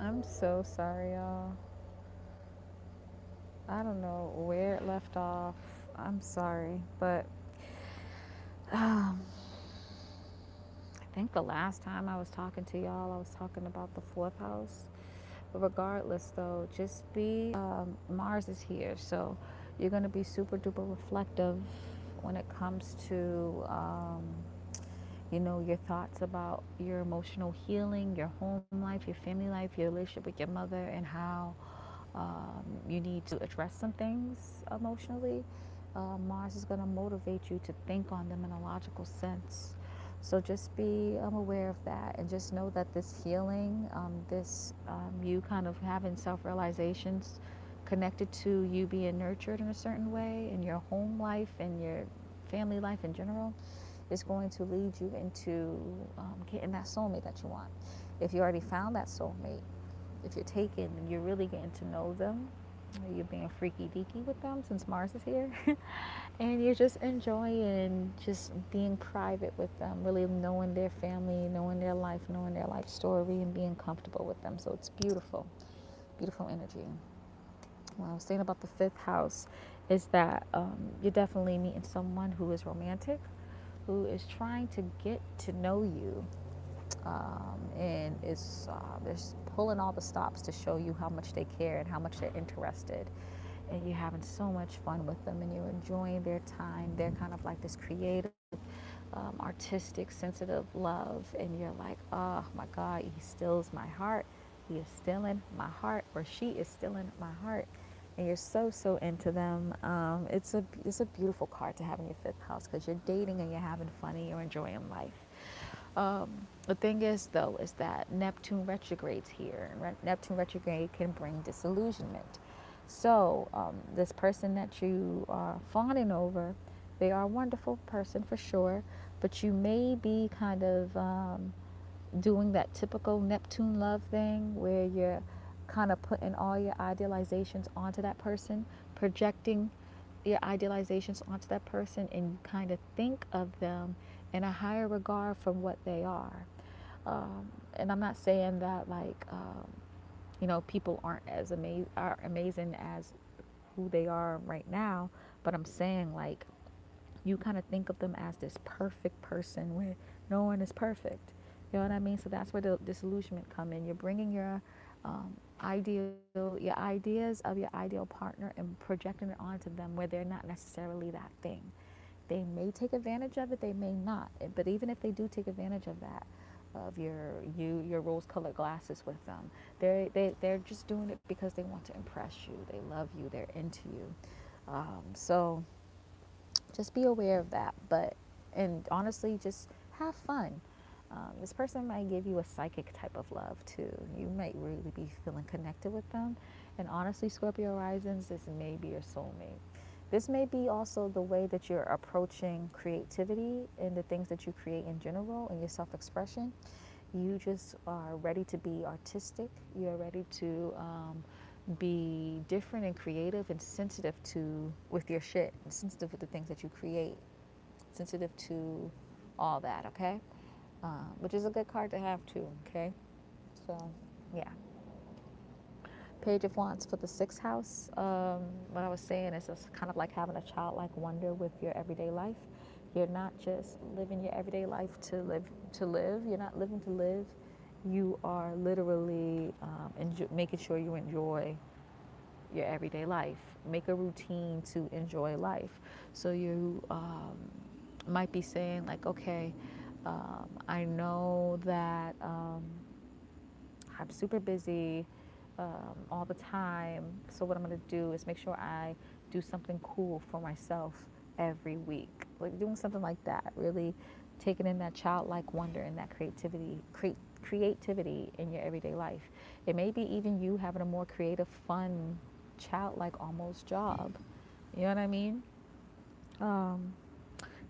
I'm so sorry, y'all. I don't know where it left off. I'm sorry, but um, I think the last time I was talking to y'all, I was talking about the fourth house. But regardless, though, just be Mars is here, so you're gonna be super duper reflective when it comes to your thoughts about your emotional healing, your home life, your family life, your relationship with your mother, and how you need to address some things emotionally. Mars is going to motivate you to think on them in a logical sense. So just be aware of that, and just know that this healing, this you kind of having self realizations connected to you being nurtured in a certain way in your home life and your family life in general, is going to lead you into getting that soulmate that you want. If you already found that soulmate, if you're taken, you're really getting to know them. You're being freaky deaky with them since Mars is here. And you're just enjoying just being private with them, really knowing their family, knowing their life, knowing their life story, and being comfortable with them. So it's beautiful, beautiful energy. What I was saying about the fifth house is that you're definitely meeting someone who is romantic, who is trying to get to know you, and is just pulling all the stops to show you how much they care and how much they're interested. And you're having so much fun with them, and you're enjoying their time. They're kind of like this creative, artistic, sensitive love, and you're like, oh my God, he steals my heart. He is stealing my heart, or she is stealing my heart. And you're so into them. It's a beautiful card to have in your fifth house because you're dating and you're having fun and you're enjoying life. The thing is, though, is that Neptune retrogrades here, and Neptune retrograde can bring disillusionment. So, this person that you are fawning over, they are a wonderful person for sure, but you may be kind of doing that typical Neptune love thing where you're kind of putting all your idealizations onto that person, projecting your idealizations onto that person, and you kind of think of them in a higher regard from what they are. And I'm not saying that people aren't are amazing as who they are right now, but I'm saying like you kind of think of them as this perfect person where no one is perfect. You know what I mean? So that's where the disillusionment come in. You're bringing your your ideas of your ideal partner and projecting it onto them where they're not necessarily that thing. They may take advantage of it, they may not. But even if they do take advantage of that, of your rose-colored glasses with them, they're just doing it because they want to impress you. They love you. They're into you. So just be aware of that. And honestly, just have fun. This person might give you a psychic type of love too. You might really be feeling connected with them. And honestly, Scorpio risings, this may be your soulmate. This may be also the way that you're approaching creativity and the things that you create in general and your self expression. You just are ready to be artistic. You're ready to be different and creative and sensitive to with your shit, and sensitive with the things that you create, sensitive to all that. Okay, which is a good card to have too. Okay, so yeah. Page of Wands for the sixth house. What I was saying is it's kind of like having a childlike wonder with your everyday life. You're not just living your everyday life to live. You're not living to live. You are literally making sure you enjoy your everyday life. Make a routine to enjoy life. So you might be saying like, okay, I know that I'm super busy all the time. So what I'm gonna do is make sure I do something cool for myself every week. Like doing something like that, really taking in that childlike wonder and that creativity in your everyday life. It may be even you having a more creative, fun, childlike almost job. You know what I mean? Um,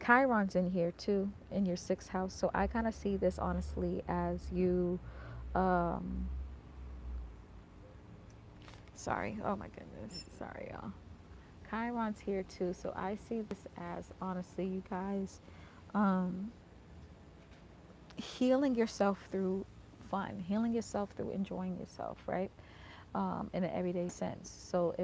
Chiron's in here too, in your sixth house. So I kind of see this honestly as you. Um, Sorry. Oh my goodness. Sorry, y'all. Chiron's here too. So I see this as honestly, you guys, um, healing yourself through fun, healing yourself through enjoying yourself, right? In an everyday sense. So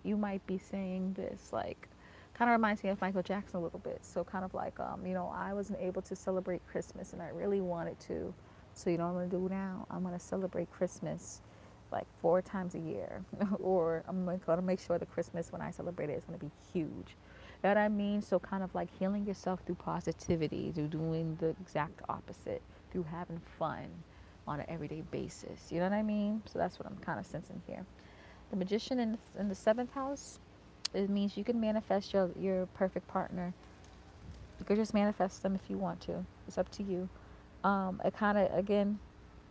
you might be saying this like, kind of reminds me of Michael Jackson a little bit. So kind of like, I wasn't able to celebrate Christmas and I really wanted to. So you know what I'm gonna do now? I'm gonna celebrate Christmas like 4 times a year, or I'm gonna make sure the Christmas when I celebrate it is gonna be huge. You know what I mean? So kind of like healing yourself through positivity, through doing the exact opposite, through having fun on an everyday basis. You know what I mean? So that's what I'm kind of sensing here. The magician in the seventh house, it means you can manifest your perfect partner. You could just manifest them if you want to. It's up to you. It kind of, again,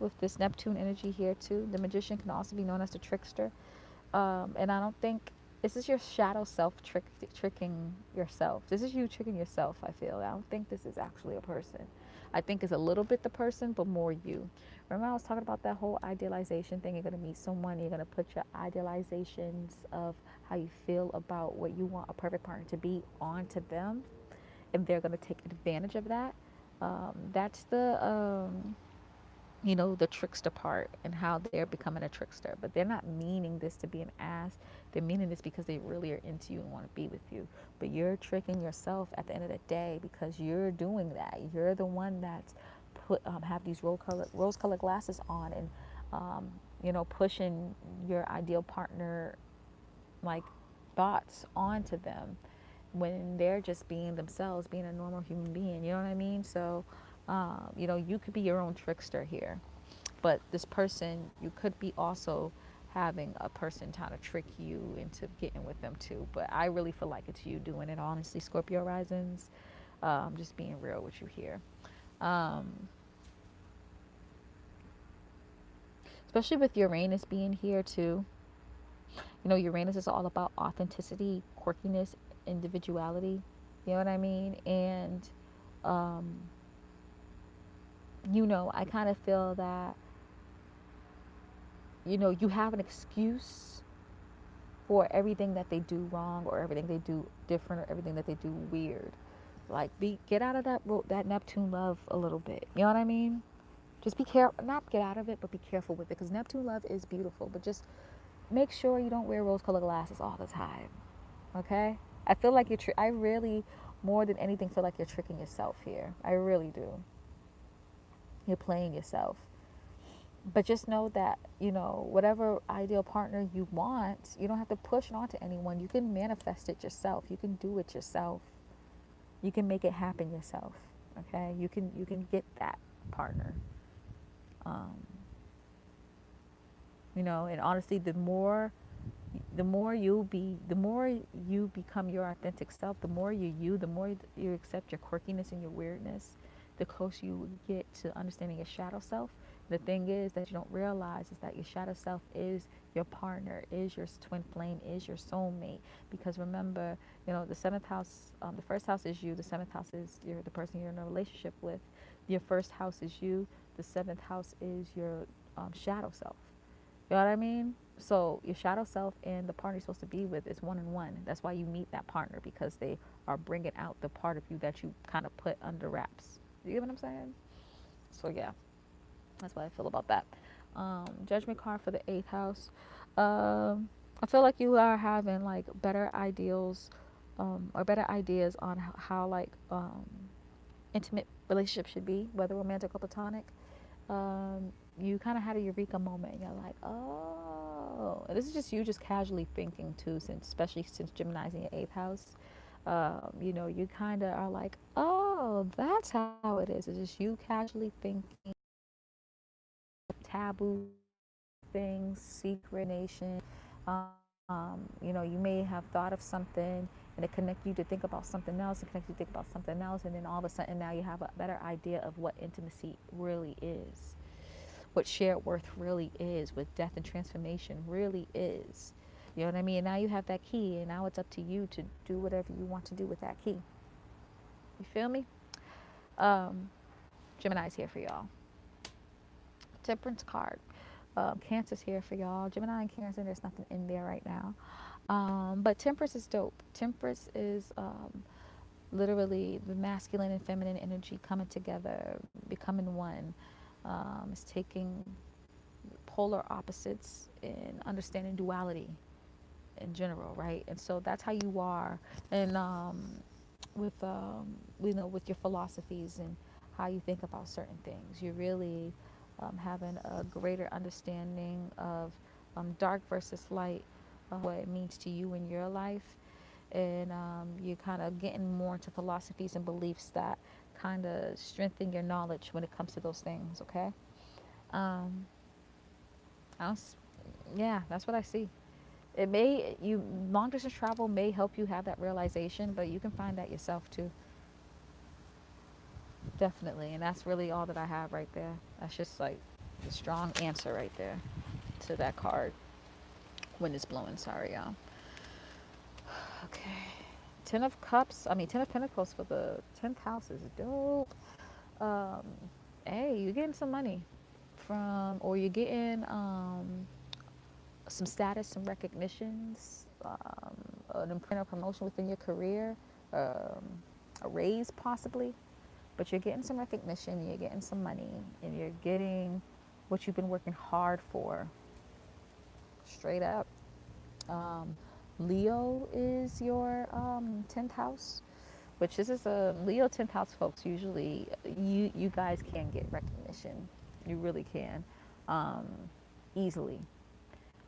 with this Neptune energy here too, the magician can also be known as the trickster. And I don't think this is your shadow self tricking yourself. This is you tricking yourself, I feel. I don't think this is actually a person. I think it's a little bit the person, but more you. Remember I was talking about that whole idealization thing? You're going to meet someone, you're going to put your idealizations of how you feel about what you want a perfect partner to be onto them, and they're going to take advantage of that. That's the trickster part and how they're becoming a trickster. But they're not meaning this to be an ass. They're meaning this because they really are into you and want to be with you. But you're tricking yourself at the end of the day because you're doing that. You're the one that's have these rose colored glasses on and pushing your ideal partner like thoughts onto them when they're just being themselves, being a normal human being. You know what I mean? So, you could be your own trickster here. But this person, you could be also having a person trying to trick you into getting with them too. But I really feel like it's you doing it, honestly, Scorpio risings. Just being real with you here. Um, Especially with Uranus being here too. Uranus is all about authenticity, quirkiness, individuality. You know what I mean? And, um, I kind of feel that, you have an excuse for everything that they do wrong or everything they do different or everything that they do weird. Like, get out of that Neptune love a little bit. You know what I mean? Just be careful, not get out of it, but be careful with it because Neptune love is beautiful. But just make sure you don't wear rose-colored glasses all the time. Okay? I feel like I really, more than anything, feel like you're tricking yourself here. I really do. You're playing yourself. But just know that, whatever ideal partner you want, you don't have to push it onto anyone. You can manifest it yourself. You can do it yourself. You can make it happen yourself. Okay? You can get that partner. Um, and honestly, the more you become your authentic self, the more the more you accept your quirkiness and your weirdness, the closer you get to understanding your shadow self. The thing is that you don't realize is that your shadow self is your partner, is your twin flame, is your soulmate. Because remember, the seventh house, the first house is you, the seventh house is the person you're in a relationship with. Your first house is you, the seventh house is your shadow self. You know what I mean? So your shadow self and the partner you're supposed to be with is one and one. That's why you meet that partner, because they are bringing out the part of you that you kind of put under wraps. You get what I'm saying? So yeah, that's what I feel about that. Judgment card for the eighth house. I feel like you are having like better ideals, or better ideas on how like intimate relationships should be, whether romantic or platonic. You kind of had a eureka moment and you're like, oh, and this is just you just casually thinking too, especially since Gemini's in your eighth house. You kind of are like, oh, that's how it is. It's just you casually thinking taboo things, secret nation. You may have thought of something and it connect you to think about something else, and connect you to think about something else, and then all of a sudden now you have a better idea of what intimacy really is, what shared worth really is, what death and transformation really is. You know what I mean? And now you have that key, and now it's up to you to do whatever you want to do with that key. You feel me? Um, Gemini's here for y'all. Temperance card. Cancer's here for y'all. Gemini and Cancer, there's nothing in there right now. But Temperance is dope. Temperance is literally the masculine and feminine energy coming together, becoming one. It's taking polar opposites and understanding duality in general, right? And so that's how you are, and with with your philosophies and how you think about certain things. You're really having a greater understanding of dark versus light, what it means to you in your life, and you're kind of getting more into philosophies and beliefs that kind of strengthen your knowledge when it comes to those things. Okay, um, I was, yeah, that's what I see. It may you long distance travel may help you have that realization, but you can find that yourself too. Definitely, and that's really all that I have right there. That's just like the strong answer right there to that card. Wind is blowing. Sorry, y'all. Okay. Ten of Cups. I mean, Ten of Pentacles for the 10th house is dope. Um, hey, you're getting some money from, or you're getting some status, some recognitions, an improvement or promotion within your career, um, a raise possibly. But you're getting some recognition, you're getting some money, and you're getting what you've been working hard for. Straight up. Um, Leo is your 10th house, which this is a Leo 10th house folks. Usually, you guys can get recognition. You really can, um, easily.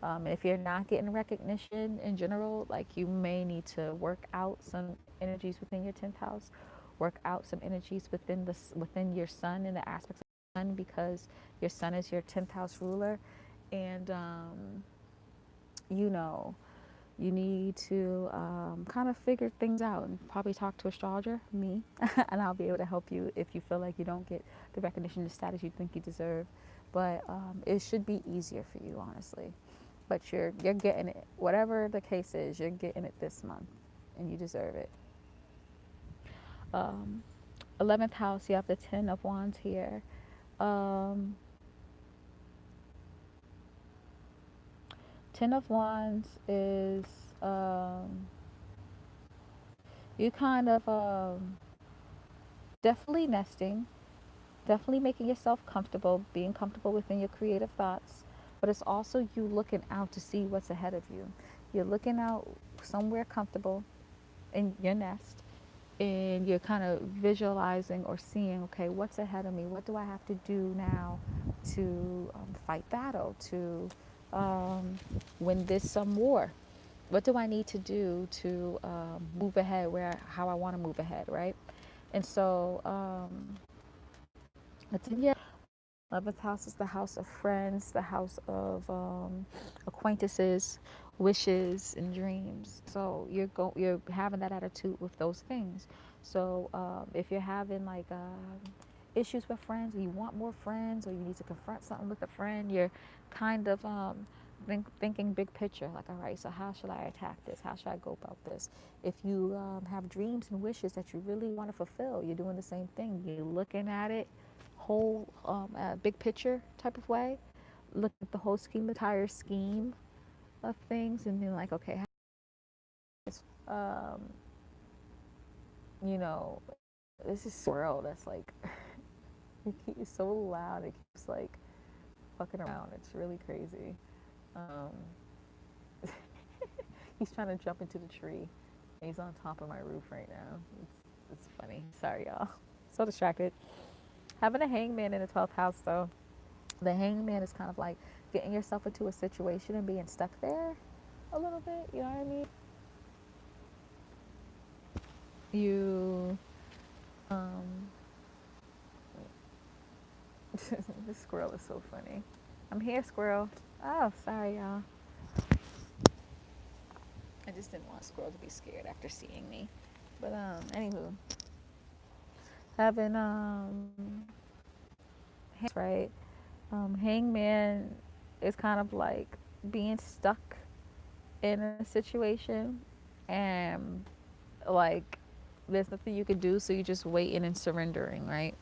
And if you're not getting recognition in general, like you may need to work out some energies within your 10th house, work out some energies within your sun and the aspects of the sun, because your sun is your 10th house ruler, and you know you need to kind of figure things out and probably talk to astrologer, me, and I'll be able to help you if you feel like you don't get the recognition, the status you think you deserve. But it should be easier for you, honestly. But you're getting it. Whatever the case is, you're getting it this month, and you deserve it. Um, 11th house, you have the 10 of Wands here. Um, 10 of Wands is you kind of definitely nesting, definitely making yourself comfortable, being comfortable within your creative thoughts, but it's also you looking out to see what's ahead of you. You're looking out somewhere comfortable in your nest, and you're kind of visualizing or seeing, okay, what's ahead of me? What do I have to do now to fight battle, to win this some war? What do I need to do to move ahead where how I want to move ahead, right? And so it's in your 11th house is the house of friends, the house of acquaintances, wishes, and dreams. So you're having that attitude with those things. So if you're having like issues with friends, or you want more friends, or you need to confront something with a friend, you're kind of thinking big picture. Like, all right, so how should I attack this? How should I go about this? If you have dreams and wishes that you really want to fulfill, you're doing the same thing. You're looking at it whole big picture type of way, look at the whole scheme, the entire scheme of things, and then like, okay, um, you know, this is swirl that's like it's so loud, it keeps like fucking around. It's really crazy. Um, he's trying to jump into the tree. He's on top of my roof right now. It's funny. Sorry, y'all. So distracted. Having a hangman in the 12th house, though, the hangman is kind of like getting yourself into a situation and being stuck there a little bit. You know what I mean? You, um, this squirrel is so funny. I'm here, squirrel. Oh, sorry, y'all. I just didn't want a squirrel to be scared after seeing me. But anywho, having right, hangman is kind of like being stuck in a situation, and like there's nothing you can do, so you're just waiting and surrendering, right?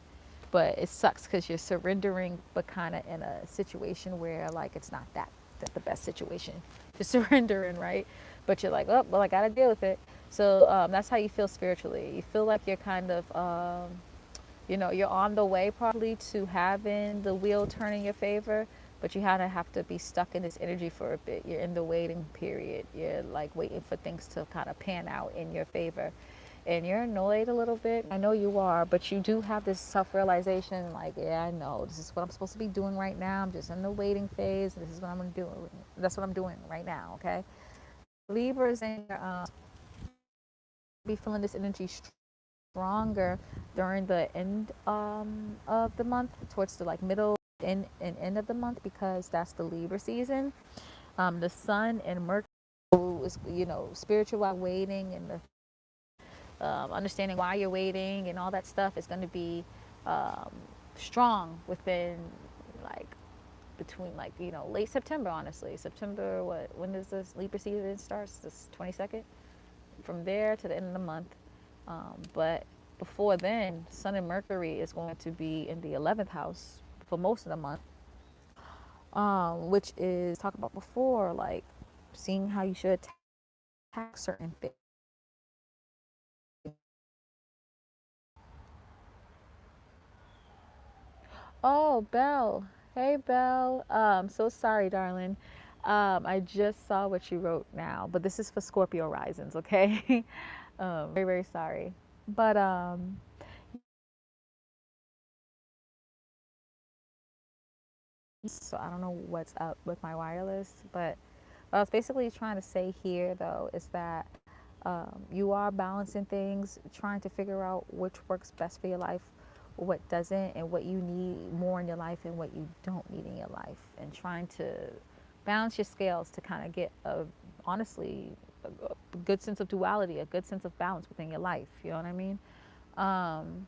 But it sucks because you're surrendering, but kind of in a situation where like it's not that the best situation to surrender in, right? But you're like, oh well, I gotta deal with it. So that's how you feel spiritually. You feel like you're kind of you're on the way probably to having the wheel turn in your favor, but you kind of have to be stuck in this energy for a bit. You're in the waiting period. You're like waiting for things to kind of pan out in your favor. And you're annoyed a little bit. I know you are, but you do have this self realization like, yeah, I know this is what I'm supposed to be doing right now. I'm just in the waiting phase. This is what I'm going to do. That's what I'm doing right now, okay? Libras and be feeling this energy stronger during the end of the month, towards the like middle and end of the month, because that's the Libra season. The Sun and Mercury is, spiritual waiting, and the understanding why you're waiting and all that stuff is going to be um, strong within like between like late September. Honestly, September, what, when does this Libra season starts? This 22nd. From there to the end of the month. But before then, Sun and Mercury is going to be in the 11th house for most of the month, which is talk about before, like seeing how you should attack certain things. Oh, Belle. Hey, Belle. So sorry, darling. I just saw what you wrote now, but this is for Scorpio risings, okay? Very, very sorry. But so I don't know what's up with my wireless, but what I was basically trying to say here, though, is that you are balancing things, trying to figure out which works best for your life, what doesn't, and what you need more in your life and what you don't need in your life, and trying to balance your scales to kind of get honestly, a good sense of duality, a good sense of balance within your life. You know what I mean? Um,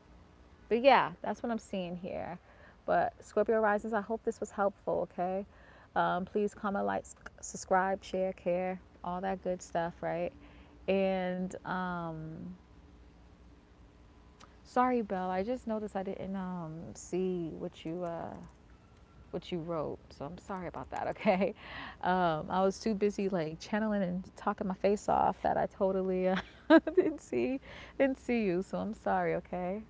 but yeah, that's what I'm seeing here. But Scorpio risings, I hope this was helpful. Okay, please comment, like, subscribe, share, care, all that good stuff, right? And sorry, Belle, I just noticed I didn't see what you wrote, so I'm sorry about that. Okay, I was too busy like channeling and talking my face off that I totally didn't see you. So I'm sorry. Okay.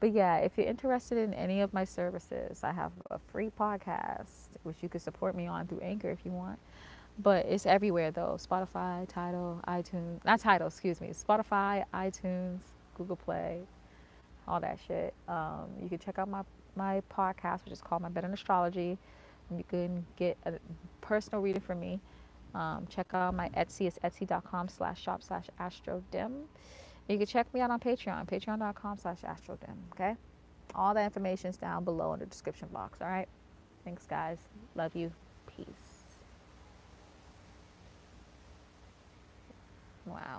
But yeah, if you're interested in any of my services, I have a free podcast which you can support me on through Anchor if you want. But it's everywhere though: Spotify, Tidal, iTunes. Not Tidal, excuse me. Spotify, iTunes, Google Play, all that shit. You can check out my podcast, which is called My Bed and Astrology. And you can get a personal reading from me. Check out my Etsy. It's etsy.com/shop/astrodim. You can check me out on Patreon, patreon.com/astrodim. Okay? All the information is down below in the description box. All right? Thanks, guys. Love you. Peace. Wow.